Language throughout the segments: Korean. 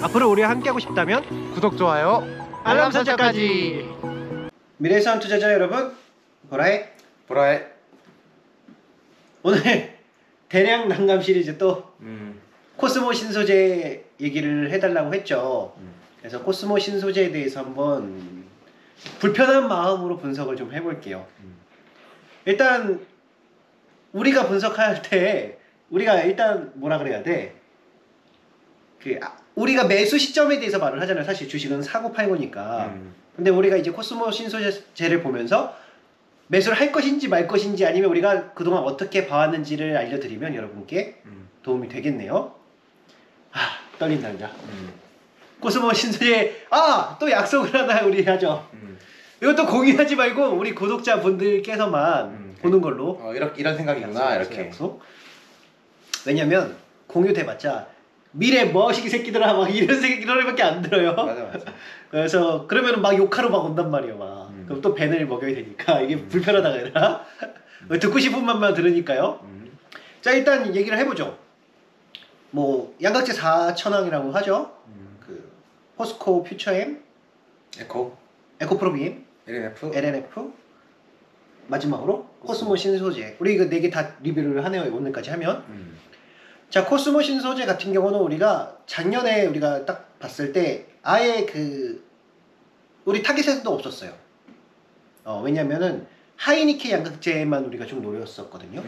앞으로 우리와 함께하고 싶다면 구독, 좋아요, 알람 설정까지. 미래에선 투자자 여러분, 보라의 오늘 대량 난감 시리즈 또 코스모 신소재 얘기를 해달라고 했죠. 그래서 코스모 신소재에 대해서 한번 불편한 마음으로 분석을 좀 해볼게요. 일단 우리가 분석할 때 우리가 일단 뭐라 그래야 돼? 우리가 매수 시점에 대해서 말을 하잖아요. 사실 주식은 사고 팔고니까. 근데 우리가 이제 코스모 신소재를 보면서 매수를 할 것인지 말 것인지 아니면 우리가 그동안 어떻게 봐왔는지를 알려드리면 여러분께 도움이 되겠네요. 떨린다 이제. 코스모 신소재 또 약속을 하나 우리 하죠. 이것도 공유하지 말고 우리 구독자분들께서만 보는 걸로. 이런 생각이구나. 이렇게 약속. 왜냐면 공유돼봤자 미래 머시기 새끼들아 막 이런 새끼들밖에 안 들어요. 맞아. 그래서 그러면 막 욕하러 막 온단 말이에요. 막. 그럼 또 밴을 먹여야 되니까 이게 불편하다가 아니라 듣고 싶은 말만 들으니까요. 자, 일단 얘기를 해보죠. 뭐 양극재 4천왕이라고 하죠. 그 포스코 퓨처엠, 에코프로비엠, LNF, 마지막으로 코스모 신소재. 우리 이거 4개 다 리뷰를 하네요. 오늘까지 하면. 자, 코스모 신소재 같은 경우는 우리가 작년에 우리가 딱 봤을 때 아예 우리 타겟에서도 없었어요. 왜냐면은 하이니케 양극재만 우리가 좀 노렸었거든요.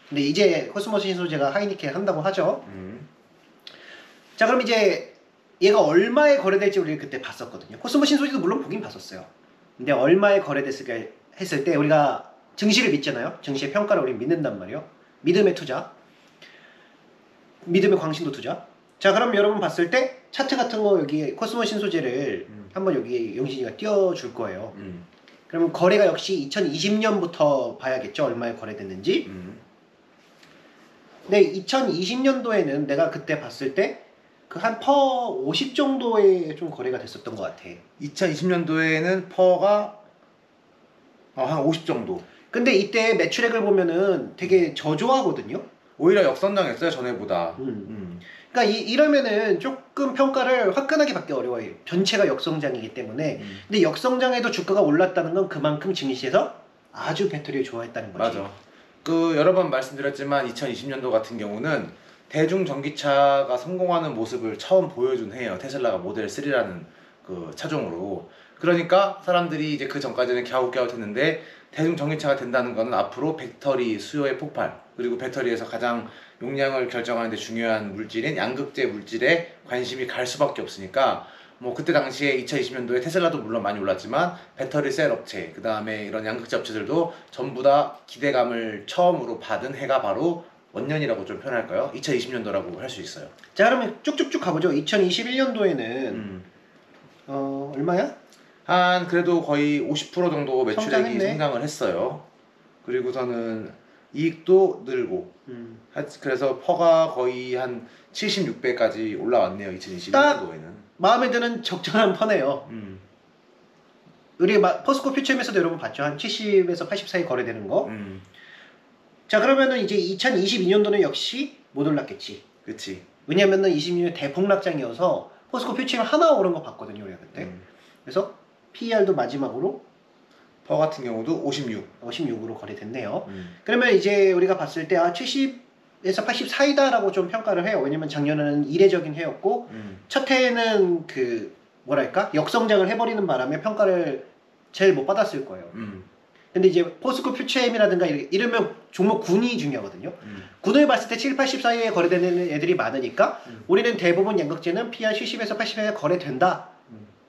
근데 이제 코스모 신소재가 하이니케 한다고 하죠. 자, 그럼 이제 얘가 얼마에 거래될지 우리 그때 봤었거든요. 코스모 신소재도 물론 보긴 봤었어요. 근데 얼마에 거래됐을까 했을 때 우리가 증시를 믿잖아요. 증시의 평가를 우리 믿는단 말이에요. 믿음의 투자, 믿음의 광신도 투자. 자, 그럼 여러분 봤을 때 차트 같은 거 여기 코스모 신소재를 한번 여기 영진이가 띄워줄 거예요. 그러면 거래가 역시 2020년부터 봐야겠죠. 얼마에 거래됐는지. 근데 2020년도에는 내가 그때 봤을 때 그 한 퍼 50 정도에 좀 거래가 됐었던 것 같아. 2020년도에는 퍼가 한 50 정도. 근데 이때 매출액을 보면은 되게 저조하거든요. 오히려 역선장했어요, 전에보다. 그러니까 이러면은 조금 평가를 화끈하게 받기 어려워요. 전체가 역성장이기 때문에. 근데 역성장에도 주가가 올랐다는 건 그만큼 증시에서 아주 배터리를 좋아했다는 거지. 맞아. 여러 번 말씀드렸지만 2020년도 같은 경우는 대중 전기차가 성공하는 모습을 처음 보여준 해예요. 테슬라가 모델 3라는 그 차종으로. 그러니까 사람들이 이제 그 전까지는 갸웃갸웃했는데 대중 전기차가 된다는 거는 앞으로 배터리 수요의 폭발, 그리고 배터리에서 가장 용량을 결정하는 데 중요한 물질인 양극재 물질에 관심이 갈 수밖에 없으니까 뭐 그때 당시에 2020년도에 테슬라도 물론 많이 올랐지만 배터리 셀 업체, 그 다음에 이런 양극재 업체들도 전부 다 기대감을 처음으로 받은 해가 바로 원년이라고 좀 표현할까요? 2020년도라고 할 수 있어요. 자, 그러면 쭉쭉쭉 가보죠. 2021년도에는 얼마야? 한 그래도 거의 50% 정도 매출액이 성장을 했어요. 그리고서는 이익도 늘고 그래서 퍼가 거의 한 76배까지 올라왔네요. 2021년도에는 마음에 드는 적절한 퍼네요. 우리 포스코 퓨처엠에서도 여러분 봤죠? 한 70에서 80 사이 거래되는 거. 자, 그러면은 이제 2022년도는 역시 못 올랐겠지. 그치. 왜냐면은 22년 대폭락장이어서 포스코 퓨처엠 하나 오른 거 봤거든요, 우리가 그때. 그래서 PER도 마지막으로 퍼 같은 경우도 56으로 거래됐네요. 그러면 이제 우리가 봤을 때 70에서 80 사이다라고 좀 평가를 해요. 왜냐면 작년에는 이례적인 해였고 첫 해에는 뭐랄까 역성장을 해버리는 바람에 평가를 제일 못 받았을 거예요. 근데 이제 포스코 퓨처엠이라든가 이러면 종목 군이 중요하거든요. 군을 봤을 때 7, 80 사이에 거래되는 애들이 많으니까 우리는 대부분 양극재는 PR 70에서 80에 거래된다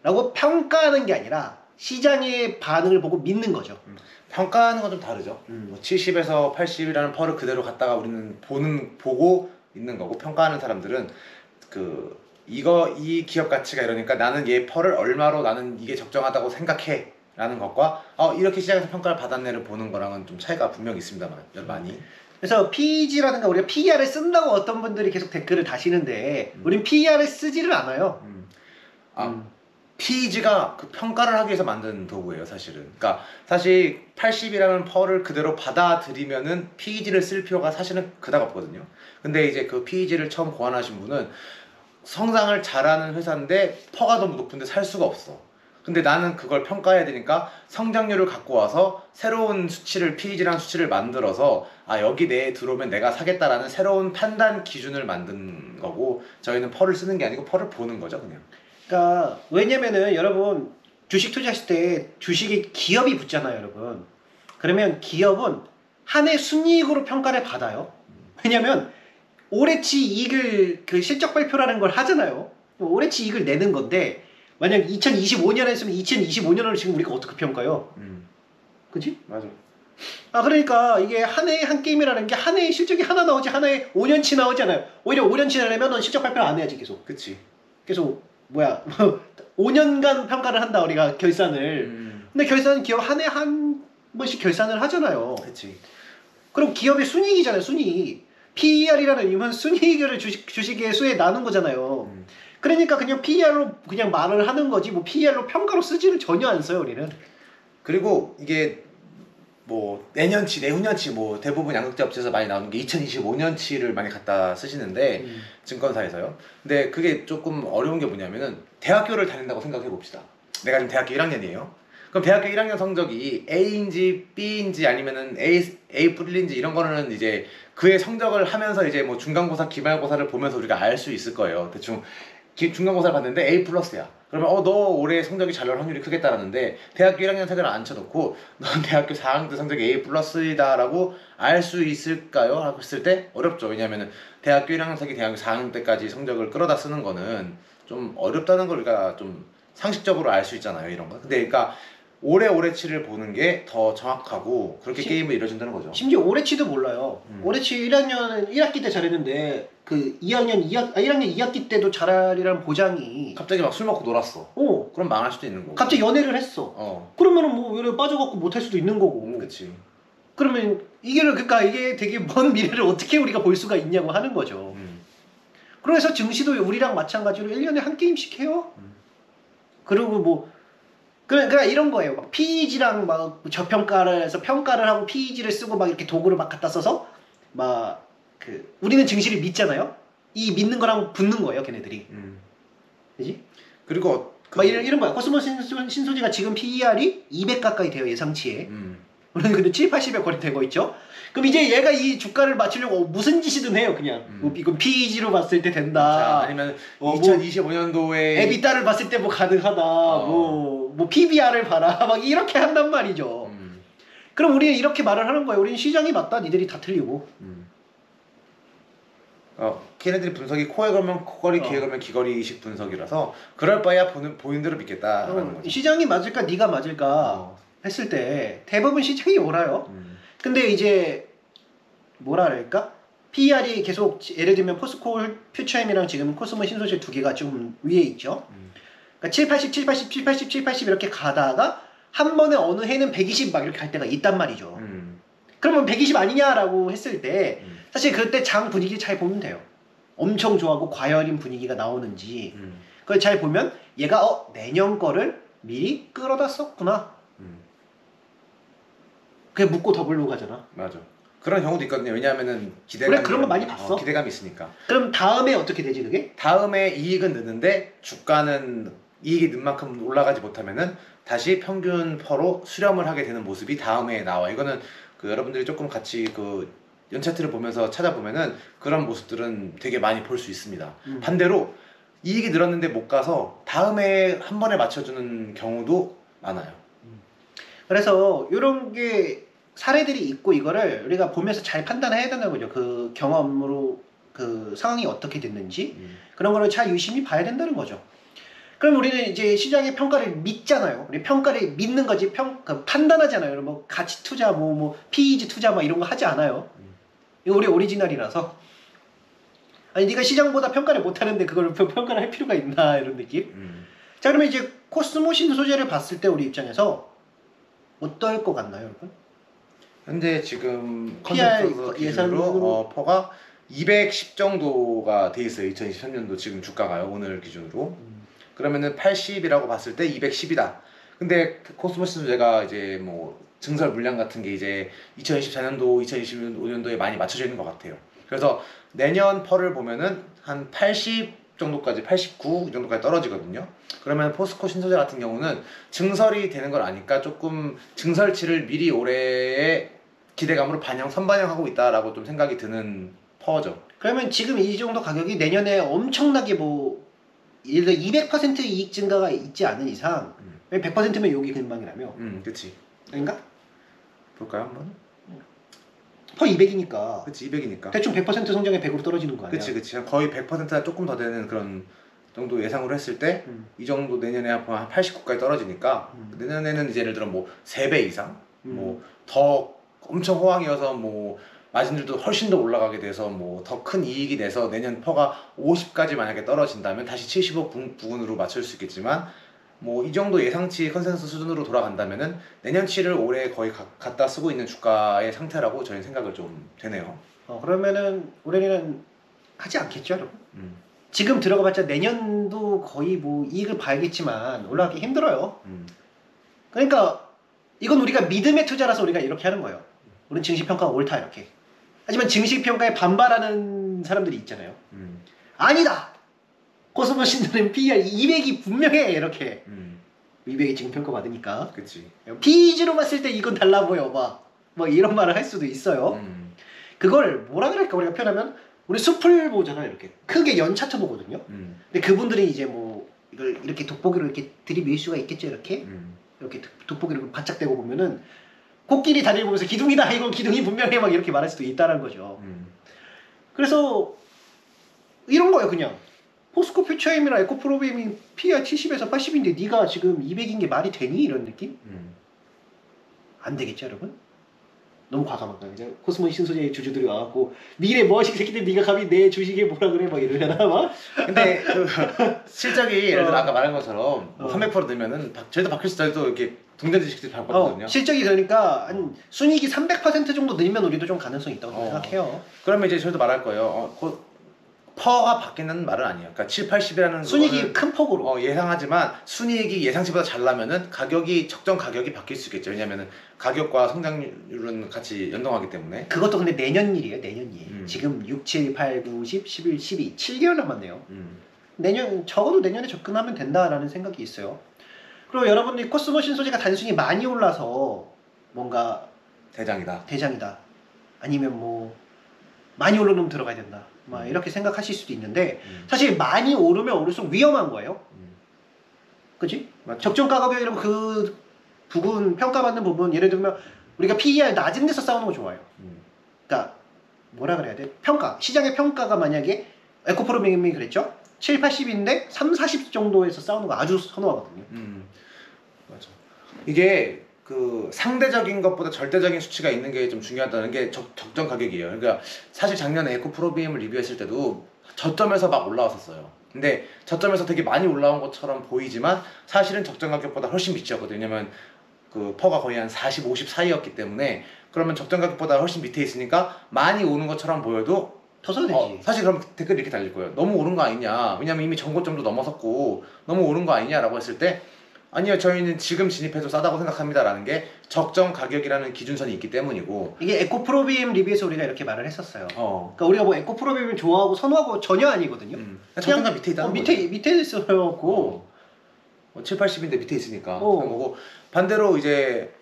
라고 평가하는 게 아니라 시장의 반응을 보고 믿는 거죠. 평가하는 건 좀 다르죠. 70에서 80이라는 펄을 그대로 갖다가 우리는 보고 있는 거고, 평가하는 사람들은 이 기업 가치가 이러니까 나는 얘 펄을 얼마로 나는 이게 적정하다고 생각해 라는 것과 이렇게 시장에서 평가를 받았네를 보는 거랑은 좀 차이가 분명히 있습니다만 많이. 그래서 PEG라든가 우리가 PER을 쓴다고 어떤 분들이 계속 댓글을 다시는데 우린 PER을 쓰지를 않아요. PEG가 그 평가를 하기 위해서 만든 도구예요, 사실은. 그러니까 사실 80이라는 펄을 그대로 받아들이면은 PEG를 쓸 필요가 사실은 그닥 없거든요. 근데 이제 그 PEG를 처음 고안하신 분은 성장을 잘하는 회사인데 퍼가 너무 높은데 살 수가 없어. 근데 나는 그걸 평가해야 되니까 성장률을 갖고 와서 새로운 수치를 PEG라는 수치를 만들어서 아 여기 내에 들어오면 내가 사겠다라는 새로운 판단 기준을 만든 거고 저희는 펄을 쓰는 게 아니고 펄을 보는 거죠 그냥. 그러니까 왜냐면은 여러분 주식 투자하실 때 주식에 기업이 붙잖아요, 여러분. 그러면 기업은 한 해 순이익으로 평가를 받아요. 왜냐면 올해치 이익을 그 실적 발표라는 걸 하잖아요. 올해치 이익을 내는 건데 만약 2025년에 했으면 2025년을 지금 우리가 어떻게 평가요? 그치? 맞아. 아 그러니까 이게 한 해에 한 게임이라는 게 한 해에 실적이 하나 나오지 한 해에 5년치 나오잖아요. 오히려 5년치 내려면 실적 발표를 안 해야지 계속. 그치. 계속 뭐야 5년간 평가를 한다 우리가 결산을. 근데 결산은 기업 한 해 한 번씩 결산을 하잖아요. 그치. 그럼 기업의 순이익이잖아요, 순이익. PER이라는 이유는 순이익을 주식의 수에 나눈 거잖아요. 그러니까 그냥 PER로 그냥 말을 하는 거지 뭐 PER로 평가로 쓰지는 전혀 안 써요 우리는. 그리고 이게 뭐 내년치, 내후년치 뭐 대부분 양극재 업체에서 많이 나오는 게 2025년치를 많이 갖다 쓰시는데 증권사에서요. 근데 그게 조금 어려운 게 뭐냐면은 대학교를 다닌다고 생각해 봅시다. 내가 지금 대학교 1학년이에요. 그럼 대학교 1학년 성적이 A인지 B인지 아니면은 A 뿌릴인지 이런 거는 이제 그의 성적을 하면서 이제 뭐 중간고사, 기말고사를 보면서 우리가 알 수 있을 거예요. 대충 중간고사를 봤는데 A 플러스야. 그러면 너 올해 성적이 잘 나올 확률이 크겠다라는데 대학교 1학년생을 앉혀놓고 넌 대학교 4학년 때 성적이 A 플러스이다라고 알 수 있을까요? 라고 했을 때 어렵죠. 왜냐하면 대학교 1학년생이 대학교 4학년 때까지 성적을 끌어다 쓰는 거는 좀 어렵다는 걸 우리가 좀 상식적으로 알 수 있잖아요. 이런 거. 근데 그러니까 올해치를 보는 게 더 정확하고 그렇게 게임을 이뤄진다는 거죠. 심지어 올해치도 몰라요. 올해치 1학년 1학기 때 잘했는데 그 1학년 2학기 때도 잘하리라는 보장이 갑자기 막 술 먹고 놀았어. 그럼 망할 수도 있는 거고. 갑자기 연애를 했어. 그러면은 뭐 연애 빠져갖고 못할 수도 있는 거고. 그치. 그러면 그러니까 이게 되게 먼 미래를 어떻게 우리가 볼 수가 있냐고 하는 거죠. 그래서 증시도 우리랑 마찬가지로 1년에 한 게임씩 해요. 그리고 뭐 그러니까 이런 거예요. 막 PEG랑 막 저평가를 해서 평가를 하고 PEG를 쓰고 막 이렇게 도구를 막 갖다 써서 막 그 우리는 증시를 믿잖아요. 이 믿는 거랑 붙는 거예요, 걔네들이. 그지? 그리고 막 이런 거야. 코스모 신소지가 지금 PER이 200 가까이 돼요, 예상치에. 물론 근데 7, 80에 거래되고 있죠. 그럼 이제 얘가 이 주가를 맞추려고 무슨 짓이든 해요, 그냥. 뭐 이건 PEG로 봤을 때 된다. 자, 아니면 2025년도에 에비타를 봤을 때 뭐 가능하다. 뭐 PBR을 봐라. 막 이렇게 한단 말이죠. 그럼 우리는 이렇게 말을 하는 거예요. 우리는 시장이 맞다. 니들이 다 틀리고. 걔네들이 분석이 코에 걸면 코걸이, 귀에 걸면 귀걸이식 분석이라서 그럴 바에야 보인 대로 믿겠다라는 거죠. 시장이 맞을까, 네가 맞을까 했을 때 대부분 시장이 옳아요. 근데 이제 뭐라 그럴까? PER이 계속 예를 들면 포스코 퓨처엠이랑 지금 코스모 신소재 두 개가 좀 위에 있죠. 그러니까 7, 80, 7, 80, 7, 80, 7, 80 이렇게 가다가 한 번에 어느 해는 120 막 이렇게 갈 때가 있단 말이죠. 그러면 120 아니냐라고 했을 때 사실 그때 장 분위기 잘 보면 돼요. 엄청 좋아하고 과열인 분위기가 나오는지 그걸 잘 보면 얘가 내년 거를 미리 끌어다 썼구나. 그게 묻고 더블로 가잖아. 맞아. 그런 경우도 있거든요. 왜냐하면은 기대감이 그런 거 많이 봤어. 기대감이 있으니까. 그럼 다음에 어떻게 되지 그게? 다음에 이익은 느는데 주가는 이익이 는 만큼 올라가지 못하면은 다시 평균 퍼로 수렴을 하게 되는 모습이 다음에 나와. 이거는 그 여러분들이 조금 같이 그 연차트를 보면서 찾아보면은 그런 모습들은 되게 많이 볼 수 있습니다. 반대로 이익이 늘었는데 못 가서 다음에 한 번에 맞춰주는 경우도 많아요. 그래서 이런 게 사례들이 있고 이거를 우리가 보면서 잘 판단해야 되는 거죠. 그 경험으로 그 상황이 어떻게 됐는지 그런 거를 잘 유심히 봐야 된다는 거죠. 그럼 우리는 이제 시장의 평가를 믿잖아요. 우리 평가를 믿는 거지 판단하잖아요. 뭐 가치 투자, 뭐 PEG 투자 막 이런 거 하지 않아요. 이거 우리 오리지널이라서. 아니 네가 시장보다 평가를 못하는데 그걸 평가를 할 필요가 있나 이런 느낌. 자 그러면 이제 코스모 신소재를 봤을 때 우리 입장에서 어떨 것 같나요, 여러분? 현재 지금 PR 컨센서스 기준으로 퍼가 210 정도가 돼 있어요. 2023년도 지금 주가가요. 오늘 기준으로. 그러면은 80이라고 봤을 때 210이다. 근데 코스모 신소재가 이제 뭐 증설 물량 같은 게 이제 2024년도, 2025년도에 많이 맞춰져 있는 것 같아요. 그래서 내년 펄을 보면은 한 80 정도까지 89 이 정도까지 떨어지거든요. 그러면 포스코 신소재 같은 경우는 증설이 되는 걸 아니까 조금 증설치를 미리 올해의 기대감으로 선반영하고 있다라고 좀 생각이 드는 퍼죠. 그러면 지금 이 정도 가격이 내년에 엄청나게 뭐 예를 들어 200% 이익 증가가 있지 않은 이상 100%면 여기 근방이라며. 그치. 아닌가? 볼까요 한번? 퍼 200이니까. 그치 200이니까. 대충 100% 성장에 100으로 떨어지는 거 아니야? 그치. 거의 100%나 조금 더 되는 그런 정도 예상으로 했을 때 이 정도 내년에 한 89까지 떨어지니까 내년에는 이제 예를 들어 뭐 3배 이상 뭐 더 엄청 호황이어서 뭐 마진율도 훨씬 더 올라가게 돼서 뭐 더 큰 이익이 돼서 내년 퍼가 50까지 만약에 떨어진다면 다시 75 부근으로 맞출 수 있겠지만 뭐 이 정도 예상치 컨센서스 수준으로 돌아간다면은 내년치를 올해 거의 갖다 쓰고 있는 주가의 상태라고 저희는 생각을 좀 되네요. 그러면은 올해는 하지 않겠죠, 여러분? 지금 들어가봤자 내년도 거의 뭐 이익을 봐야겠지만 올라가기 힘들어요. 그러니까 이건 우리가 믿음의 투자라서 우리가 이렇게 하는 거예요. 우리는 증시평가가 옳다 이렇게. 하지만 증시평가에 반발하는 사람들이 있잖아요. 아니다! 코스모신들은 PER 200이 분명해 이렇게. 200이 지금 평가받으니까. 그치. PEG로 봤을 때 이건 달라 보여 막 이런 말을 할 수도 있어요. 그걸 뭐라 그럴까 우리가 표현하면 우리 숲을 보잖아요. 이렇게 크게 연 차트 보거든요. 근데 그분들이 이제 뭐 이걸 이렇게 돋보기로 이렇게 들이밀 수가 있겠죠. 이렇게 이렇게 돋보기로 바짝 대고 보면은 코끼리 다리를 보면서 기둥이다 이거 기둥이 분명해 막 이렇게 말할 수도 있다는 거죠. 그래서 이런 거예요. 그냥 포스코 퓨처엠이나 에코프로비엠이 PER 70에서 80인데 네가 지금 200인 게 말이 되니? 이런 느낌? 안 되겠죠 여러분? 너무 과감한가 그냥 코스모 신소재의 주주들이 와갖고 니네 뭐하시 새끼들 네가 감히 내 주식에 뭐라 그래 막 이러려나 막. 근데 그 실적이 예를 들어 아까 말한 것처럼 뭐 300% 넣으면은 저희도 박힐 때도 이렇게 동전 주식들이 밟거든요. 실적이 그러니까 한 순이익이 300% 정도 늘면 우리도 좀 가능성이 있다고 생각해요. 그러면 이제 저희도 말할 거예요. 퍼가 바뀌는 말은 아니에요. 그러니까 7, 80이라는 순이익이 큰 폭으로 예상하지만 순이익이 예상치보다 잘 나면은 적정 가격이 바뀔 수 있겠죠. 왜냐면은 가격과 성장률은 같이 연동하기 때문에. 그것도 근데 내년 일이에요. 내년 일. 지금 6, 7, 8, 9, 10, 11, 12 7개월 남았네요. 적어도 내년에 접근하면 된다라는 생각이 있어요. 그리고 여러분들이 코스모 신소재가 단순히 많이 올라서 뭔가 대장이다 아니면 뭐 많이 오르면 들어가야 된다 막 이렇게 생각하실 수도 있는데 사실 많이 오르면 오를수록 위험한 거예요. 그치? 적정 가격이라고 그 부분 평가받는 부분 예를 들면 우리가 PER 낮은 데서 싸우는 거 좋아요. 그러니까 뭐라 그래야 돼? 시장의 평가가 만약에 에코프로빔이 그랬죠? 7, 80인데 3, 40 정도에서 싸우는 거 아주 선호하거든요. 맞아. 이게 그 상대적인 것보다 절대적인 수치가 있는 게 좀 중요하다는 게 적정 가격이에요. 그러니까 사실 작년에 에코프로비엠을 리뷰했을 때도 저점에서 막 올라왔었어요. 근데 저점에서 되게 많이 올라온 것처럼 보이지만 사실은 적정 가격보다 훨씬 밑이었거든요. 왜냐면 그 퍼가 거의 한 40, 50 사이였기 때문에 그러면 적정 가격보다 훨씬 밑에 있으니까 많이 오는 것처럼 보여도 더 사도 되지. 사실 그럼 댓글이 이렇게 달릴 거예요. 너무 오른 거 아니냐. 왜냐면 이미 정고점도 넘어섰고 너무 오른 거 아니냐라고 했을 때 아니요, 저희는 지금 진입해도 싸다고 생각합니다라는 게 적정 가격이라는 기준선이 있기 때문이고. 이게 에코프로비엠 리뷰에서 우리가 이렇게 말을 했었어요. 그러니까 우리가 뭐 에코프로비엠을 좋아하고 선호하고 전혀 아니거든요. 적정가 밑에 있다는 거죠. 밑에 있어요. 7, 80인데 밑에 있으니까. 그거고 반대로 이제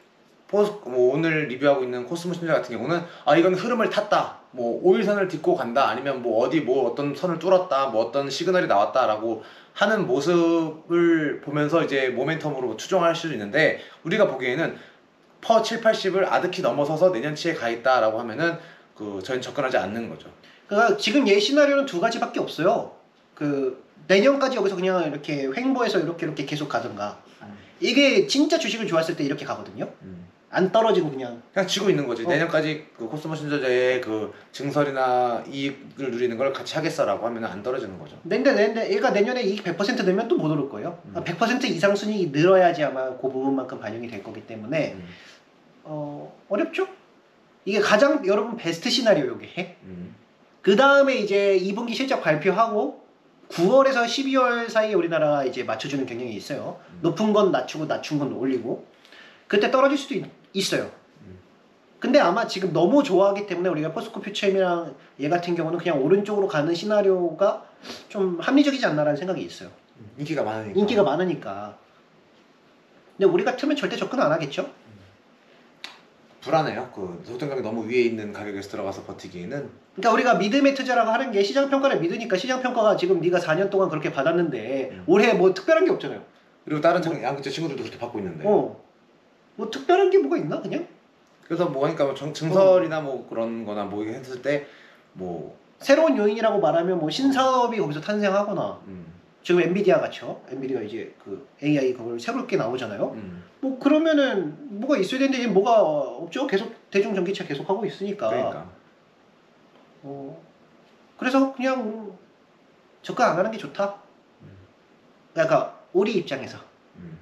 뭐 오늘 리뷰하고 있는 코스모 신소재 같은 경우는 이건 흐름을 탔다. 뭐 5일선을 딛고 간다. 아니면 뭐 어떤 선을 뚫었다. 뭐 어떤 시그널이 나왔다라고 하는 모습을 보면서 이제 모멘텀으로 추정할 수도 있는데 우리가 보기에는 퍼 7, 80을 아득히 넘어서서 내년치에 가 있다라고 하면은 저희는 접근하지 않는 거죠. 그러니까 지금 예 시나리오는 두 가지밖에 없어요. 내년까지 여기서 그냥 이렇게 횡보해서 이렇게 계속 가든가. 이게 진짜 주식을 좋아했을 때 이렇게 가거든요. 안 떨어지고 그냥 쥐고 있는 거지. 내년까지 코스모 신소재의 증설이나 이익을 누리는 걸 같이 하겠어라고 하면 안 떨어지는 거죠. 근데 얘가 내년에 이익 100% 늘면 또 못 오를 거예요. 100% 이상 순이익이 늘어야지 아마 그 부분만큼 반영이 될 거기 때문에 어렵죠? 이게 가장 여러분 베스트 시나리오 요게. 그 다음에 이제 2분기 실적 발표하고 9월에서 12월 사이에 우리나라가 이제 맞춰주는 경향이 있어요. 높은 건 낮추고 낮춘 건 올리고 그때 떨어질 수도 있어요. 근데 아마 지금 너무 좋아하기 때문에 우리가 포스코 퓨처엠이랑 얘 같은 경우는 그냥 오른쪽으로 가는 시나리오가 좀 합리적이지 않나라는 생각이 있어요. 인기가 많으니까. 인기가 많으니까. 근데 우리 같으면 절대 접근 안 하겠죠? 불안해요. 그 소득額너무 위에 있는 가격에서 들어가서 버티기에는. 그러니까 우리가 믿음의 투자라고 하는 게 시장 평가를 믿으니까 시장 평가가 지금 네가 4년 동안 그렇게 받았는데 올해 뭐 특별한 게 없잖아요. 그리고 다른 양극재 친구들도 그렇게 받고 있는데. 뭐 특별한 게 뭐가 있나 그냥? 그래서 뭐 하니까 뭐 증설이나 뭐 그런 거나 뭐 했을 때 뭐 새로운 요인이라고 말하면 뭐 신사업이 거기서 탄생하거나 지금 엔비디아 같죠? 엔비디아 이제 그 AI 그걸 새롭게 나오잖아요. 뭐 그러면은 뭐가 있어야 되는데 지금 뭐가 없죠? 계속 대중 전기차 계속 하고 있으니까. 그러니까. 그래서 그냥 접근 안 하는 게 좋다. 그러니까 우리 입장에서.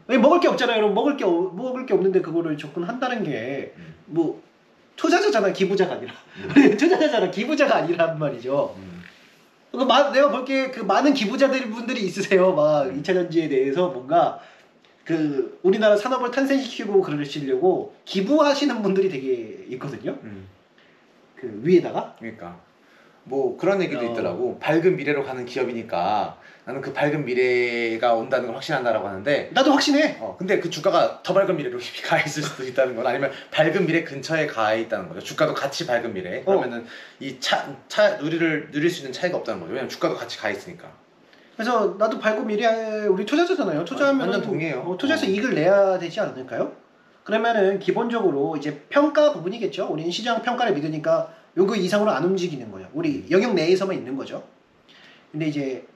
왜 먹을 게 없잖아요, 여러분. 먹을 게 없는데 그거를 접근한다는 게 뭐 투자자잖아, 기부자가 아니라. 투자자잖아, 기부자가 아니란 말이죠. 내가 볼게 그 많은 기부자들 분들이 있으세요. 막 2차 전지에 대해서 뭔가 그 우리나라 산업을 탄생시키고 그러시려고 기부하시는 분들이 되게 있거든요. 그 위에다가. 그러니까 뭐 그런 얘기도 있더라고. 밝은 미래로 가는 기업이니까 나는 그 밝은 미래가 온다는 걸 확신한다라고 하는데 나도 확신해. 근데 그 주가가 더 밝은 미래로 가 있을 수도 있다는 건 아니면 밝은 미래 근처에 가 있다는 거죠. 주가도 같이 밝은 미래. 그러면은 이 누릴 수 있는 차이가 없다는 거죠. 왜냐면 주가도 같이 가 있으니까. 그래서 나도 밝은 미래에 우리 투자자잖아요. 투자하면 완전 동의해요. 투자해서 이익을 내야 되지 않을까요? 그러면은 기본적으로 이제 평가 부분이겠죠. 우리는 시장 평가를 믿으니까 요거 이상으로 안 움직이는 거예요. 우리 영역 내에서만 있는 거죠. 근데 이제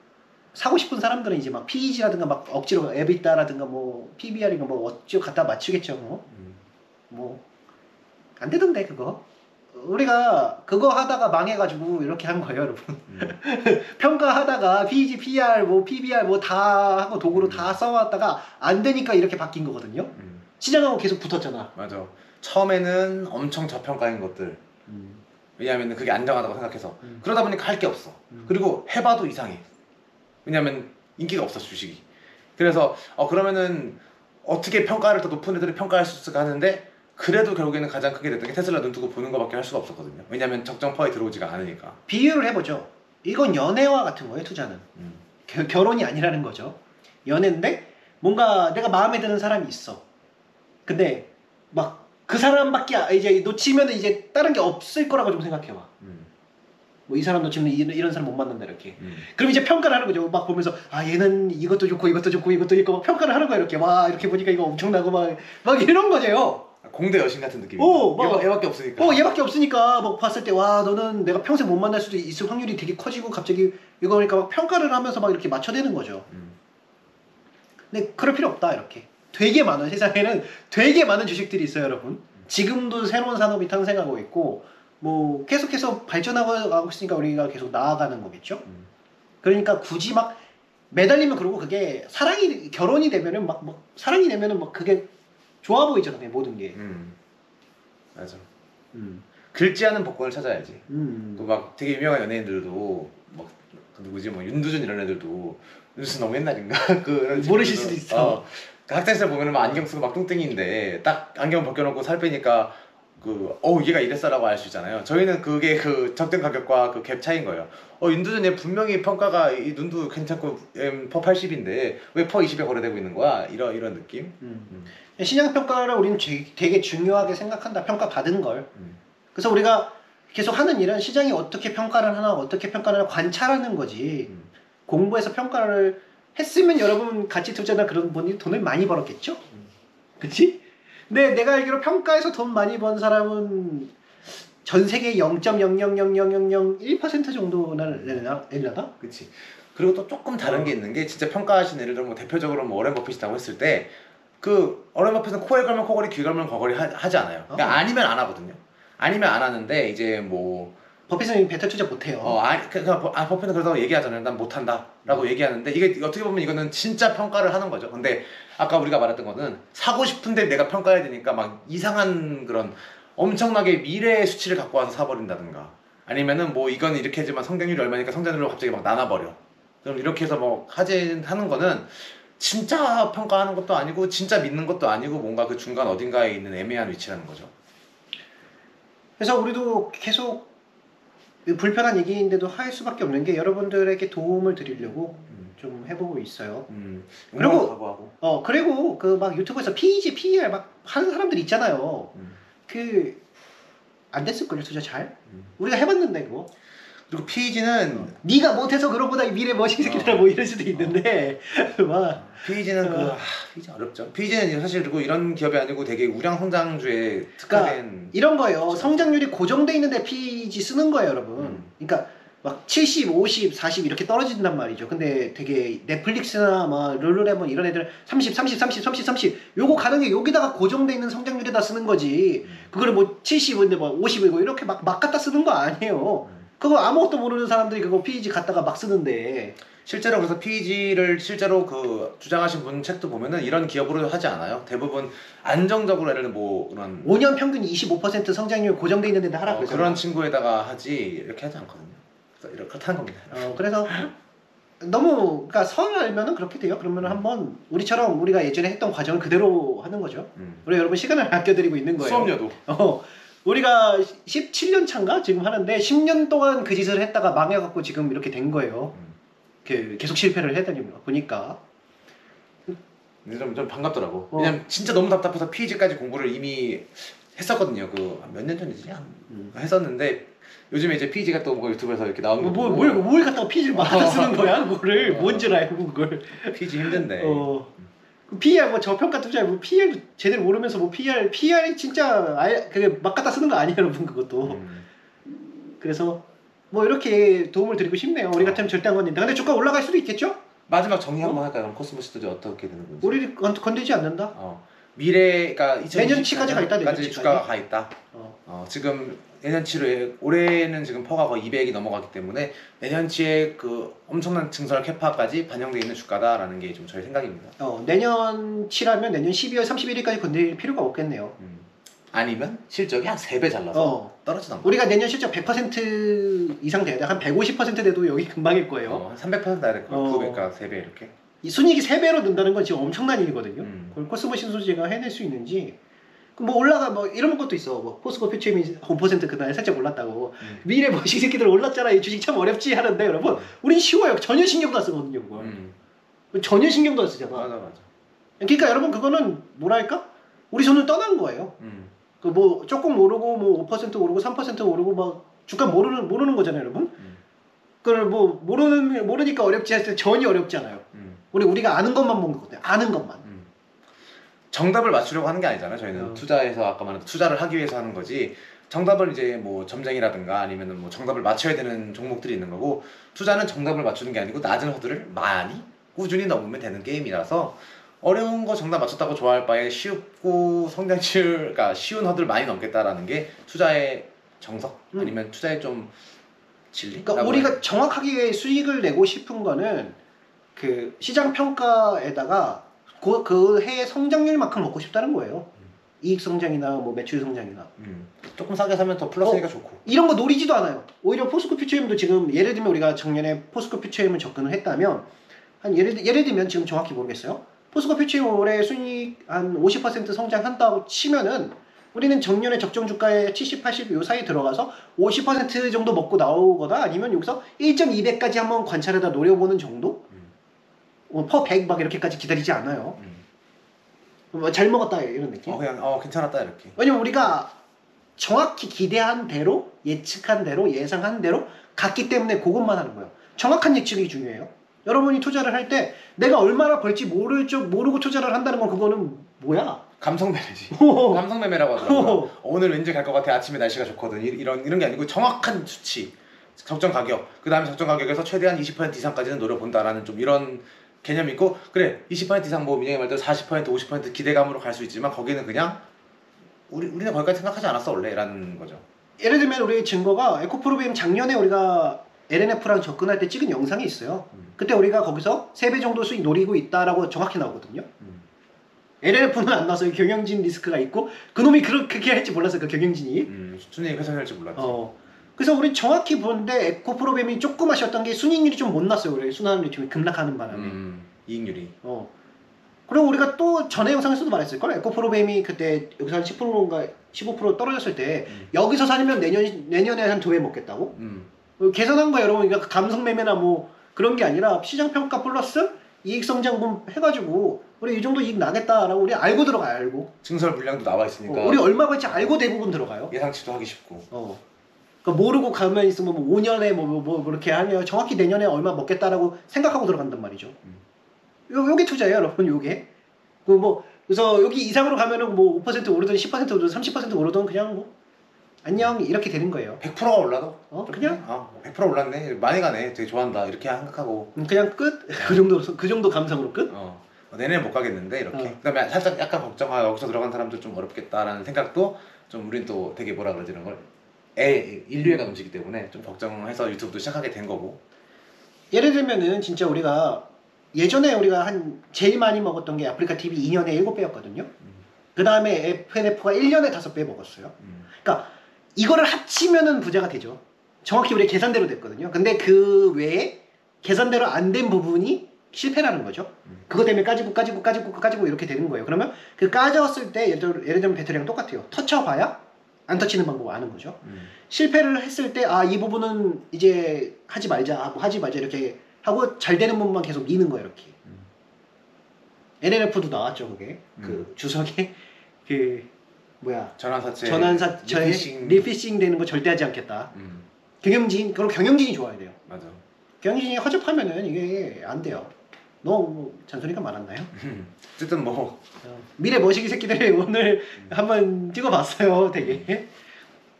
사고 싶은 사람들은 이제 막 PEG라든가 막 억지로 에비타라든가 뭐 PBR이가 뭐 어찌로 갖다 맞추겠죠. 뭐 안 되던데 그거. 우리가 그거 하다가 망해가지고 이렇게 한 거예요, 여러분. 평가하다가 PEG, PR, 뭐 PBR 뭐 다 하고 도구로 다 써왔다가 안 되니까 이렇게 바뀐 거거든요. 시장하고 계속 붙었잖아. 맞아. 처음에는 엄청 저평가인 것들. 왜냐하면 그게 안정하다고 생각해서. 그러다 보니까 할 게 없어. 그리고 해봐도 이상해. 왜냐면 인기가 없어, 주식이. 그래서 그러면은 어떻게 평가를 더 높은 애들이 평가할 수 있을까 하는데 그래도 결국에는 가장 크게 됐던 게 테슬라 눈 뜨고 보는 것밖에 할 수가 없었거든요. 왜냐면 적정퍼에 들어오지가 않으니까. 비유를 해보죠. 이건 연애와 같은 거예요, 투자는. 결혼이 아니라는 거죠. 연애인데 뭔가 내가 마음에 드는 사람이 있어. 근데 막 그 사람밖에 이제 놓치면 이제 다른 게 없을 거라고 좀 생각해봐. 뭐 이 사람 놓치면 이런 사람 못 만난다 이렇게. 그럼 이제 평가를 하는 거죠. 막 보면서 얘는 이것도 좋고 이것도 좋고 이것도 있고 막 평가를 하는 거야 이렇게. 와 이렇게 보니까 이거 엄청나고 막 이런 거죠. 공대 여신 같은 느낌이야. 얘밖에 없으니까. 얘밖에 없으니까 막 봤을 때 와 너는 내가 평생 못 만날 수도 있을 확률이 되게 커지고 갑자기 이거 보니까 막 평가를 하면서 막 이렇게 맞춰대는 거죠. 근데 그럴 필요 없다 이렇게. 되게 많은 세상에는 되게 많은 주식들이 있어요, 여러분. 지금도 새로운 산업이 탄생하고 있고 뭐 계속해서 발전하고 있으니까 우리가 계속 나아가는 거겠죠. 그러니까 굳이 막 매달리면 그러고 그게 결혼이 되면은 막 사랑이 되면은 막 그게 좋아 보이잖아, 그냥 모든 게. 맞아. 긁지 않은 복권을 찾아야지. 또 막 되게 유명한 연예인들도 막 누구지 뭐 윤두준 이런 애들도 윤두준 너무 옛날인가 그런 모르실 수도 있어. 학창 시절 보면은 막 안경 쓰고 막 뚱땡이인데 딱 안경 벗겨놓고 살 빼니까 얘가 이랬어라고 알 수 있잖아요. 저희는 그게 그 적정 가격과 그 갭 차이인 거예요. 윤두준 얘 분명히 평가가 이 눈도 괜찮고 퍼 80인데 왜 퍼 20에 거래되고 있는 거야? 이런 느낌? 시장 평가를 우리는 되게 중요하게 생각한다. 평가 받은 걸. 그래서 우리가 계속 하는 일은 시장이 어떻게 평가를 하나 어떻게 평가를 하나 관찰하는 거지. 공부해서 평가를 했으면 여러분 가치 투자나 그런 분이 돈을 많이 벌었겠죠? 그치? 근데 내가 알기로 평가에서 돈 많이 번 사람은 전 세계 0.0000001% 정도나 내려나? 그치. 그리고 또 조금 다른 게 있는 게 진짜 평가하신 예를 들어 뭐 대표적으로 뭐 워렌 버핏이라고 했을 때 그 워렌 버핏은 코에 걸면 코걸이 귀 걸면 거걸이 하지 않아요. 그러니까 아니면 안 하거든요. 아니면 안 하는데 이제 뭐 버핏은 베타 투자 못해요. 버핏은 그러다고 얘기하잖아요. 난 못한다 라고 얘기하는데 이게 어떻게 보면 이거는 진짜 평가를 하는 거죠. 근데 아까 우리가 말했던 거는 사고 싶은데 내가 평가해야 되니까 막 이상한 그런 엄청나게 미래의 수치를 갖고 와서 사버린다든가 아니면은 뭐 이건 이렇게 하지만 성장률이 얼마니까 성장률로 갑자기 막 나눠버려. 그럼 이렇게 해서 뭐 하는 거는 진짜 평가하는 것도 아니고 진짜 믿는 것도 아니고 뭔가 그 중간 어딘가에 있는 애매한 위치라는 거죠. 그래서 우리도 계속 불편한 얘기인데도 할 수밖에 없는 게 여러분들에게 도움을 드리려고 좀 해보고 있어요. 그리고 그리고 그 막 유튜브에서 PEG, PER 막 하는 사람들 있잖아요. 그 안 됐을걸요, 투자 잘? 우리가 해봤는데 그거. 그리고 PEG는 네가 못해서 그런 거다 이 미래 머신 새끼들아 뭐 이럴 수도 있는데 막 PEG는 PEG 어렵죠. PEG는 사실 그리고 이런 기업이 아니고 되게 우량 성장주에 특화된 그러니까 이런 거예요. 성장률이 고정돼 있는데 PEG 쓰는 거예요, 여러분. 그러니까 막 70, 50, 40 이렇게 떨어진단 말이죠. 근데 되게 넷플릭스나 막 룰루레몬 이런 애들 30, 30, 30, 30, 30 요거 가는 게 여기다가 고정돼 있는 성장률에다 쓰는 거지. 그거를 뭐 70인데 뭐 50이고 이렇게 막 갖다 쓰는 거 아니에요. 그거 아무것도 모르는 사람들이 그거 PEG 갖다가 막 쓰는데 실제로 그래서 PEG를 실제로 그 주장하신 분 책도 보면은 이런 기업으로 하지 않아요. 대부분 안정적으로 예를 들면 뭐 그런 5년 평균 25% 성장률 고정돼 있는 데다 하라 그러잖아. 그런 친구에다가 하지 이렇게 하지 않거든요. 그렇다는 겁니다. 그래서 너무 그러니까 선 알면은 그렇게 돼요. 그러면 한번 우리처럼 우리가 예전에 했던 과정을 그대로 하는 거죠. 우리 여러분 시간을 아껴드리고 있는 거예요. 수업료도. 우리가 17년 차인가 지금 하는데 10년 동안 그 짓을 했다가 망해갖고 지금 이렇게 된 거예요. 계속 실패를 해다니 보니까. 좀 반갑더라고. 왜냐면 진짜 너무 답답해서 PEG까지 공부를 이미 했었거든요. 그 몇 년 전이지? 했었는데 요즘에 이제 PEG가 또 뭐 유튜브에서 이렇게 나오는 거 뭘 갖다가 PEG를 말아서 쓰는 거야? 그거를 뭔 줄 알고 그걸. PEG 힘든데. PR 뭐 저평가 투자 뭐 PR 제대로 모르면서 뭐 PR 진짜 그게 막 갖다 쓰는 거 아니에요, 여러분 그것도. 그래서 뭐 이렇게 도움을 드리고 싶네요. 우리 같으면 절대 안 건드린다. 근데 주가 올라갈 수도 있겠죠? 마지막 정리 한번 할까요? 그럼 코스모스도 어떻게 되는 건지. 우리 건들지 않는다. 미래가 내년치까지 가 있다. 내년치까지 주가가 가 있다. 지금 내년치로 올해는 지금 퍼가 거의 200이 넘어가기 때문에 내년치에 그 엄청난 증설 캐파까지 반영되어 있는 주가다라는 게 좀 저희 생각입니다. 내년치라면 내년 12월 31일까지 건드릴 필요가 없겠네요. 아니면 실적이 한 3배 잘라서 떨어지는 거. 우리가 내년 실적 100% 이상 돼야 돼. 한 150% 돼도 여기 금방일 거예요. 한 300% 나야 될 거예요. 2배가 3배 이렇게. 이 순이익이 3배로 는다는 건 지금 엄청난 일이거든요. 그걸 코스모 신소재가 해낼 수 있는지. 뭐 올라가 뭐 이런 것도 있어. 뭐 포스코 퓨처엠이 5% 그날 살짝 올랐다고. 미래 머신 새끼들 올랐잖아. 이 주식 참 어렵지 하는데 여러분, 우린 쉬워요. 전혀 신경도 안 쓰거든요, 그걸. 전혀 신경도 안 쓰잖아. 맞아. 그러니까 여러분 그거는 뭐랄까? 우리 손을 떠난 거예요. 그 뭐 조금 오르고 뭐 5% 오르고 3% 오르고 막 주가 모르는 거잖아요, 여러분. 그걸 뭐 모르니까 어렵지 했을 때 전혀 어렵지 않아요. 우리가 아는 것만 먹는 거거든요. 아는 것만. 정답을 맞추려고 하는 게 아니잖아요. 저희는 투자에서 아까 말한 투자를 하기 위해서 하는 거지. 정답을 이제 뭐 점쟁이라든가 아니면은 뭐 정답을 맞춰야 되는 종목들이 있는 거고, 투자는 정답을 맞추는 게 아니고 낮은 허들을 많이 꾸준히 넘으면 되는 게임이라서 어려운 거 정답 맞췄다고 좋아할 바에 쉽고 성장률, 그러니까 쉬운 허들 많이 넘겠다라는 게 투자의 정석 아니면 투자의 좀 진리? 그러니까 우리가 정확하게 수익을 내고 싶은 거는 그 시장 평가에다가 그 해의 성장률만큼 먹고 싶다는 거예요. 이익 성장이나 뭐 매출 성장이나. 조금 싸게 사면 더 플러스니까 좋고. 이런 거 노리지도 않아요. 오히려 포스코 퓨처엠도 지금 예를 들면 우리가 작년에 포스코 퓨처엠을 접근을 했다면 한 예를 들면 지금 정확히 모르겠어요. 포스코 퓨처엠 올해 순이익 한 50% 성장한다고 치면은 우리는 작년에 적정 주가에 70, 80 요 사이 들어가서 50% 정도 먹고 나오거나 아니면 여기서 1.2배까지 한번 관찰하다 노려보는 정도? 퍼 100 막 이렇게까지 기다리지 않아요. 잘 먹었다 이런 느낌? 그냥 괜찮았다 이렇게. 왜냐면 우리가 정확히 기대한 대로, 예측한 대로, 예상한 대로 갔기 때문에 그것만 하는 거예요. 정확한 예측이 중요해요. 여러분이 투자를 할 때 내가 얼마나 벌지 모르고 투자를 한다는 건 그거는 뭐야? 감성매매지. 감성매매라고 하더라고요. 오늘 왠지 갈 것 같아. 아침에 날씨가 좋거든. 이런 게 아니고 정확한 수치, 적정 가격, 그 다음에 적정 가격에서 최대한 20% 이상까지는 노려본다라는 좀 이런 개념이 있고, 그래 20% 이상 뭐 민영이 말대로 40% 50% 기대감으로 갈 수 있지만 거기는 그냥 우리는 거기까지 생각하지 않았어 원래라는 거죠. 예를 들면 우리 증거가 에코프로비엠 작년에 우리가 LNF랑 접근할 때 찍은 영상이 있어요. 그때 우리가 거기서 3배 정도 수익 노리고 있다라고 정확히 나오거든요. LNF는 안 나와서 경영진 리스크가 있고 그놈이 그렇게 할지 몰랐어요. 그 경영진이. 순이익 훼손할지 몰랐지. 그래서 우리 정확히 보는데 에코프로비엠이 조금 아쉬웠던 게 순이익률이 좀 못 났어요. 우리 순환율이 좀 급락하는 바람에. 이익률이. 그리고 우리가 또 전에 영상에서도 말했을걸? 에코프로뱀이 그때 여기서 한 10%인가 15% 떨어졌을 때 여기서 사면 내년에 한 2배 먹겠다고? 계산한 거야 여러분. 그러니까 감성 매매나 뭐 그런 게 아니라 시장 평가 플러스 이익 성장분 해가지고 우리 이 정도 이익 나겠다라고 우리 알고 들어가요. 알고. 증설 물량도 나와 있으니까 우리 얼마 벌지 알고 대부분 들어가요. 예상치도 하기 쉽고. 그러니까 모르고 가면 있으면 뭐 5년에 뭐 그렇게 하면 정확히 내년에 얼마 먹겠다라고 생각하고 들어간단 말이죠. 요게 투자예요, 여러분. 요게. 그래서 여기 이상으로 가면은 뭐 5% 오르든 10% 오르든 30% 오르든 그냥 뭐 안녕 이렇게 되는 거예요. 100%가 올라도 그냥 100% 올랐네. 많이 가네. 되게 좋아한다. 이렇게 생각하고 그냥 끝. 그 정도 감성으로 끝. 내년에 못 가겠는데 이렇게. 그다음에 살짝 약간 걱정하 여기서 들어간 사람들 좀 어렵겠다라는 생각도 좀 우린 또 되게 뭐라 그러지 이런 걸 인류애가 움직이기 때문에 좀 걱정해서 유튜브도 시작하게 된 거고. 예를 들면은 진짜 우리가 예전에 우리가 한 제일 많이 먹었던 게 아프리카 TV 2년에 7배였거든요. 그 다음에 FNF가 1년에 5배 먹었어요. 그러니까 이거를 합치면은 부자가 되죠. 정확히 우리 계산대로 됐거든요. 근데 그 외에 계산대로 안 된 부분이 실패라는 거죠. 그거 때문에 까지고 이렇게 되는 거예요. 그러면 그 까졌을 때 예를 들면 배터리랑 똑같아요. 터쳐봐야 안 터치는 방법 아는 거죠. 실패를 했을 때 이 부분은 이제 하지 말자 이렇게 하고 잘 되는 부분만 계속 미는 거예요. 이렇게. NNF도 나왔죠. 그게 그 주석에 그 뭐야 전환사채 리피싱 되는 거 절대 하지 않겠다. 경영진 그리고 경영진이 좋아야 돼요. 맞아. 경영진이 허접하면은 이게 안 돼요. 너 잔소리가 많았나요? 어쨌든 뭐 미래 머시기 새끼들 오늘 한번 찍어봤어요. 되게.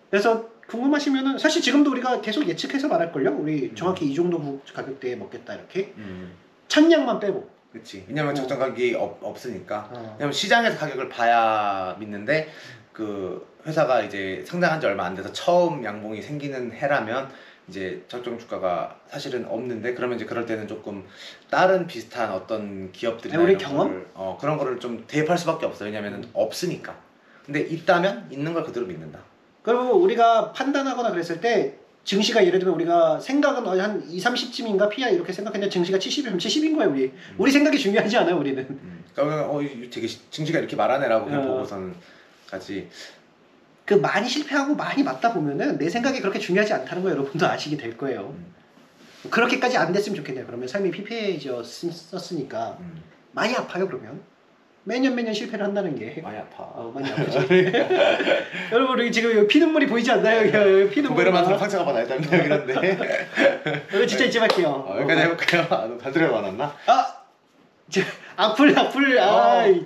그래서 궁금하시면은 사실 지금도 우리가 계속 예측해서 말할걸요. 우리 정확히 이 정도 가격대에 먹겠다 이렇게. 찬량만 빼고. 그렇지. 왜냐면 적정 가격이 없으니까. 왜냐면 시장에서 가격을 봐야 믿는데 그 회사가 이제 상장한 지 얼마 안 돼서 처음 양봉이 생기는 해라면 이제 적정 주가가 사실은 없는데 그러면 이제 그럴 때는 조금 다른 비슷한 어떤 기업들이나 우리 이런 경험? 그런 거를 좀 대입할 수밖에 없어요. 왜냐면은 없으니까. 근데 있다면 있는 걸 그대로 믿는다. 그리고 우리가 판단하거나 그랬을 때 증시가 예를 들면 우리가 생각은 한 2, 30쯤인가 PI 이렇게 생각했는데 증시가 70이면 70인 거예요. 우리 생각이 중요하지 않아요. 우리는. 그러니까 되게 증시가 이렇게 말하네라고 그냥 보고서는 까지. 그 많이 실패하고 많이 맞다 보면은 내 생각이 그렇게 중요하지 않다는 거 여러분도 아시게 될 거예요. 그렇게까지 안 됐으면 좋겠네요. 그러면 삶이 피폐해졌으니까 많이 아파요. 그러면 매년 실패를 한다는 게 많이 아파. 많이 아프지. 여러분 여기 지금 피눈물이 보이지 않나요? 여기 피눈물. 고배로만 상처가 많이 났다는 얘기인데. 여기 진짜 이쯤 할게요. 여기까지 해볼까요? 단소리가 많았나? 악플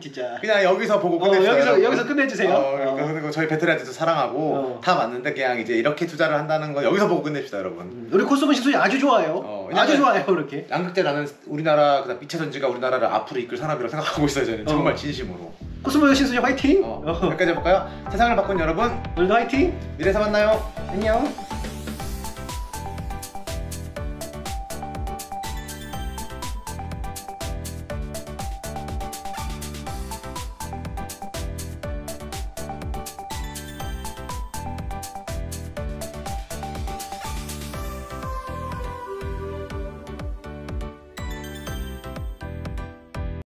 진짜 그냥 여기서 보고 끝내주세요. 여기서 끝내주세요. 그리고 저희 베테랑들도 사랑하고 다 맞는데 그냥 이제 이렇게 투자를 한다는 거 여기서 보고 끝냅시다 여러분. 우리 코스모신 소리 아주 좋아요. 아주 좋아요. 이렇게 양극재 나는 우리나라 그다음 빛의 전지가 우리나라를 앞으로 이끌 산업이라고 생각하고 있어요. 저는 정말 진심으로. 코스모신 소리 화이팅. 여기까지 해볼까요? 세상을 바꾼 여러분 오늘도 화이팅. 미래에서 만나요. 안녕.